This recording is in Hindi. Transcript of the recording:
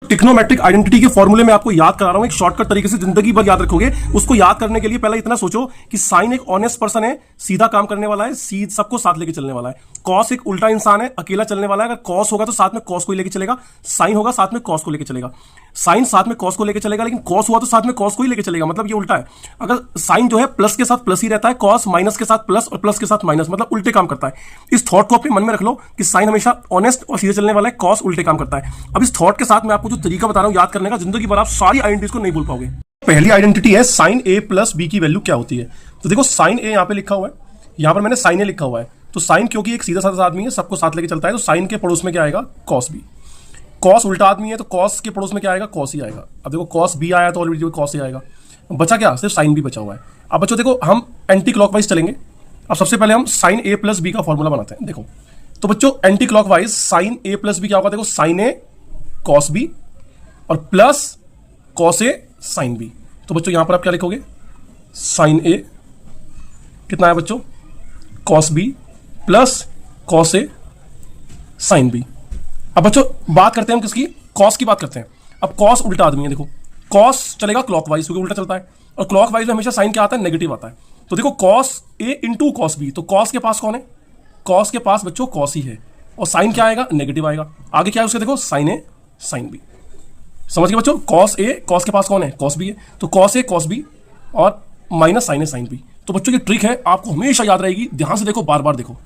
ट्रिग्नोमेट्रिक आइडेंटिटी के फॉर्मूले में आपको याद करा रहा हूं, एक शॉर्टकट तरीके से जिंदगी भर याद रखोगे। उसको याद करने के लिए पहले इतना सोचो कि साइन एक ऑनेस्ट पर्सन है, सीधा काम करने वाला है, सबको साथ लेके चलने वाला है। कॉस एक उल्टा इंसान है, अकेला चलने वाला है। अगर कॉस होगा तो साथ में कॉस को ही लेके चलेगा, साइन होगा साथ में कॉस को लेके चलेगा। साइन साथ में कॉस को लेके चलेगा, लेकिन कॉस हुआ तो साथ में कॉस को ही लेके चलेगा, मतलब ये उल्टा है। अगर साइन जो है प्लस के साथ प्लस ही रहता है, कॉस माइनस के साथ प्लस और प्लस के साथ माइनस, मतलब उल्टे काम करता है। इस थॉट को अपने मन में रख लो कि साइन हमेशा ऑनेस्ट और सीधे चलने वाला है, कॉस उल्टे काम करता है। अब इस थॉट के साथ मैं आपको जो तरीका बता रहा हूं याद करने का, जिंदगी भर आप सारी आइडेंटिटीज को नहीं भूल पाओगे। पहली आइडेंटिटी है साइन ए प्लस बी की वैल्यू क्या होती है। तो देखो साइन ए यहां पे लिखा हुआ है, यहां पर मैंने साइन ए लिखा हुआ है। तो साइन क्योंकि एक सीधा साधा आदमी है, सबको साथ लेके चलता है, तो साइन के पड़ोस में क्या आएगा, कॉस बी। कॉस उल्टा आदमी है तो कॉस के पड़ोस में क्या आएगा, कॉस ही आएगा। अब देखो कॉस बी आया तो ऑलरेडी कॉस ही आएगा, बचा क्या, सिर्फ साइन बी बचा हुआ है। अब बच्चों देखो हम एंटी क्लॉकवाइज चलेंगे। अब सबसे पहले हम साइन ए प्लस बी का फॉर्मूला बनाते हैं। देखो तो बच्चों एंटी क्लॉकवाइज साइन ए प्लस बी क्या होगा, देखो साइन ए कॉस बी और plus cos A sine B. तो बच्चों यहां पर आप क्या लिखोगे, साइन ए कितना है बच्चों, cos B plus cos A sine B. अब बच्चों बात करते हैं हम किसकी, कॉस की बात करते हैं। अब कॉस उल्टा आदमी है, देखो कॉस चलेगा क्लॉकवाइज क्योंकि उल्टा चलता है, और क्लॉकवाइज में हमेशा साइन क्या आता है, नेगेटिव आता है। तो देखो cos A into cos B, तो कॉस के पास कौन है, कॉस के पास बच्चों कॉस ही है, और साइन क्या आएगा, नेगेटिव आएगा। आगे क्या है उसके, देखो साइन ए साइन बी। समझ गए बच्चों, कॉस ए, कॉस के पास कौन है, कॉस बी है, तो कॉस ए कॉस बी और माइनस साइन ए साइन बी। तो बच्चों ये ट्रिक है, आपको हमेशा याद रहेगी, ध्यान से देखो, बार बार देखो।